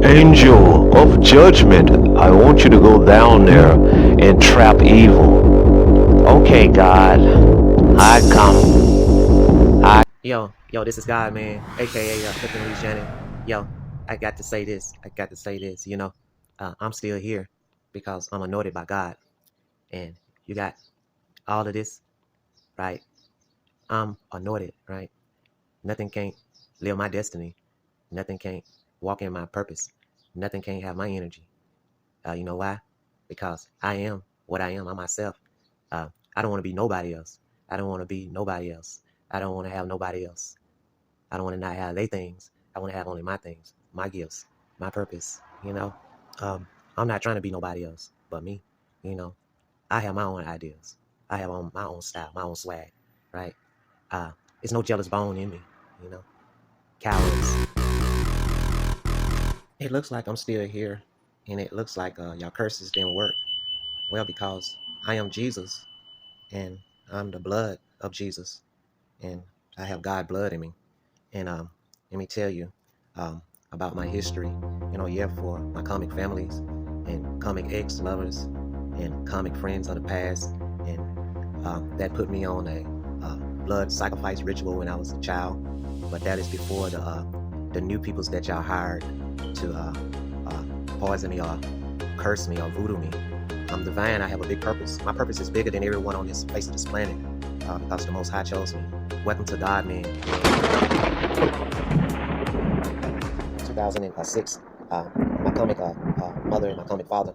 Angel of judgment, I want you to go down there and trap evil. Okay, God, I come. Yo, this is GODMAN, aka Clifton Lee Shannon. Yo, I got to say this. I'm still here because I'm anointed by God. And you got all of this, right? I'm anointed, right? Nothing can't live my destiny. Nothing can't walk in my purpose. Nothing can't have my energy. You know why? Because I am what I am. I'm myself. I don't want to be nobody else. I don't want to be nobody else. I don't want to have nobody else. I don't want to not have their things. I want to have only my things, my gifts, my purpose. I'm not trying to be nobody else but me. You know, I have my own ideas. I have my own style, my own swag, right? It's no jealous bone in me. You know, cowards. It looks like I'm still here, and it looks like y'all curses didn't work. Well, because I am Jesus, and I'm the blood of Jesus, and I have God blood in me. And let me tell you um, about my history. For my comic families and comic ex-lovers and comic friends of the past, and that put me on a blood sacrifice ritual when I was a child. But that is before the new peoples that y'all hired to poison me or curse me or voodoo me. I'm divine. I have a big purpose. My purpose is bigger than everyone on this face of this planet because the Most High chose me. Welcome to GODMAN. 2006, my comic mother and my comic father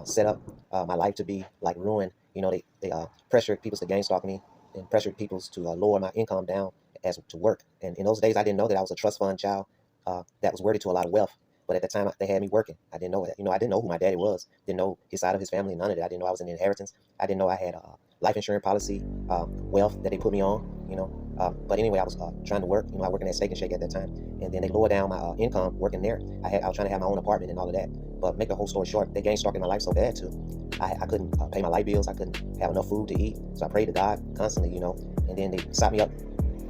set up my life to be like ruined. They pressured people to gang stalk me and pressured people to lower my income down as to work. And in those days, I didn't know that I was a trust fund child that was worthy to a lot of wealth. But at the time, they had me working. I didn't know that. I didn't know who my daddy was. Didn't know his side of his family, none of that. I didn't know I was an inheritance. I didn't know I had a life insurance policy, wealth that they put me on, But anyway, I was trying to work. I worked in that Steak and Shake at that time. And then they lowered down my income working there. I was trying to have my own apartment and all of that. But make the whole story short, they gang stalking my life so bad too. I couldn't pay my light bills. I couldn't have enough food to eat. So I prayed to God constantly, And then they stopped me up.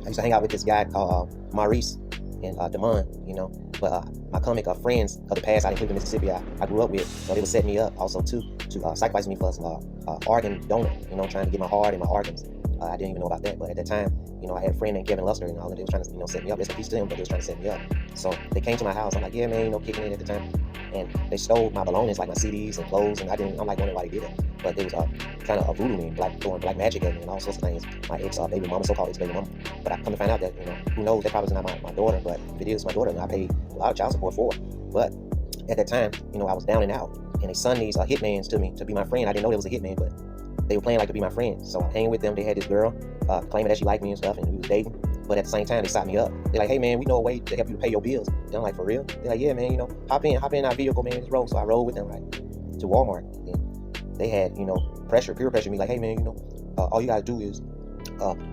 I used to hang out with this guy called Maurice and GODMAN, But my comic friends of the past out in Cleveland, Mississippi, I grew up with, so they would set me up also too to sacrifice me for some organ donor, trying to get my heart and my organs. I didn't even know about that, but at that time, I had a friend named Kevin Luster and all, and they was trying to, set me up. It's a piece to him, but they was trying to set me up. So they came to my house. I'm like, yeah, man, kicking in at the time. And they stole my belongings, like my CDs and clothes, and I'm like wondering why they did it. But they was kind of voodoo me and doing black magic at me and all sorts of things. My baby mama, so-called ex-baby mama. But I come to find out that, who knows, that probably was not my daughter, but if it is my daughter, I paid a lot of child support for it. But at that time, I was down and out, and they sent these hitmans to me to be my friend. I didn't know they was a hitman, but they were playing like to be my friend. So I'm hanging with them. They had this girl claiming that she liked me and stuff, and we was dating. But at the same time, they stopped me up. They're like, hey, man, we know a way to help you to pay your bills. And I'm like, for real? They're like, yeah, man, hop in our vehicle, man, just roll. So I rolled with them, right, to Walmart. And they had, peer pressure me, like, hey, man, all you got to do is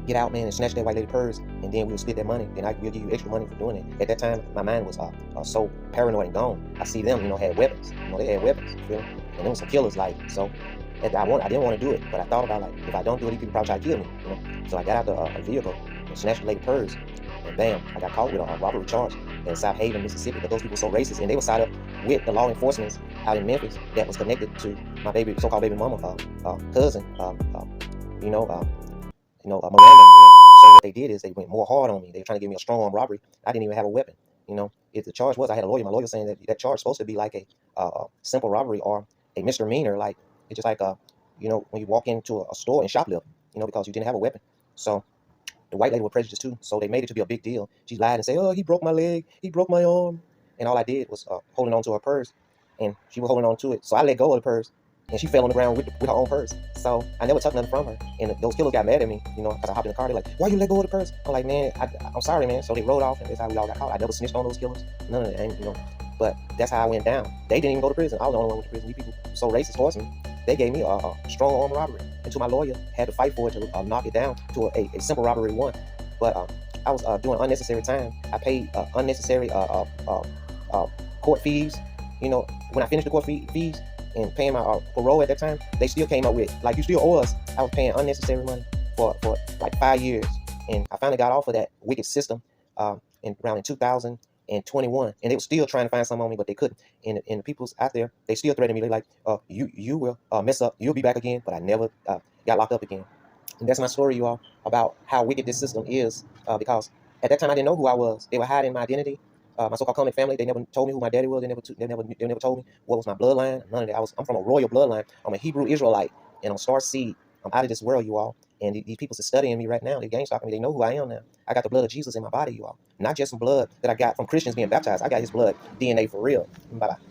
get out, man, and snatch that white lady purse, and then we'll split that money. Then we'll give you extra money for doing it. At that time, my mind was so paranoid and gone. I see them, had weapons. They had weapons, you feel me? And there was some killers, so I didn't want to do it, but I thought about, if I don't do it, these people probably try to kill me, So I got out the vehicle and snatched the lady purse, and bam, I got caught with a robbery charge in South Haven, Mississippi. But those people were so racist, and they were side up with the law enforcement out in Memphis that was connected to my so-called baby mama, cousin, Miranda. So what they did is they went more hard on me. They were trying to give me a strong arm robbery. I didn't even have a weapon. If the charge was, I had a lawyer. My lawyer saying that charge is supposed to be like a simple robbery or a misdemeanor, like it's just like when you walk into a store and shoplift, because you didn't have a weapon. So the white lady was prejudiced too, so they made it to be a big deal. She lied and said, oh, he broke my leg, he broke my arm. And all I did was holding on to her purse, and she was holding on to it. So I let go of the purse, and she fell on the ground with her own purse. So I never took nothing from her. And those killers got mad at me, because I hopped in the car. They're like, why you let go of the purse? I'm like, man, I'm sorry, man. So they rode off, and that's how we all got caught. I never snitched on those killers, none of that, But that's how I went down. They didn't even go to prison. I was the only one who went to prison. These people so racist towards me. They gave me a strong arm robbery. And to my lawyer, had to fight for it to knock it down to a simple robbery one. But I was doing unnecessary time. I paid unnecessary court fees. When I finished the court fees and paying my parole at that time, they still came up with, like, you still owe us. I was paying unnecessary money for like 5 years. And I finally got off of that wicked system around in 2000. and 21, and they were still trying to find something on me, but they couldn't. And the people's out there, they still threaten me. They're like, you will mess up, you'll be back again. But I never got locked up again. And that's my story, you all, about how wicked this system is. Because at that time I didn't know who I was. They were hiding my identity. My so-called common family, they never told me who my daddy was. They never told me what was my bloodline. None of that. I'm from a royal bloodline. I'm a Hebrew Israelite, and I'm star seed. I'm out of this world, you all. And these people are studying me right now. They're gang stalking me. They know who I am now. I got the blood of Jesus in my body, you all. Not just some blood that I got from Christians being baptized. I got his blood DNA for real. Bye-bye.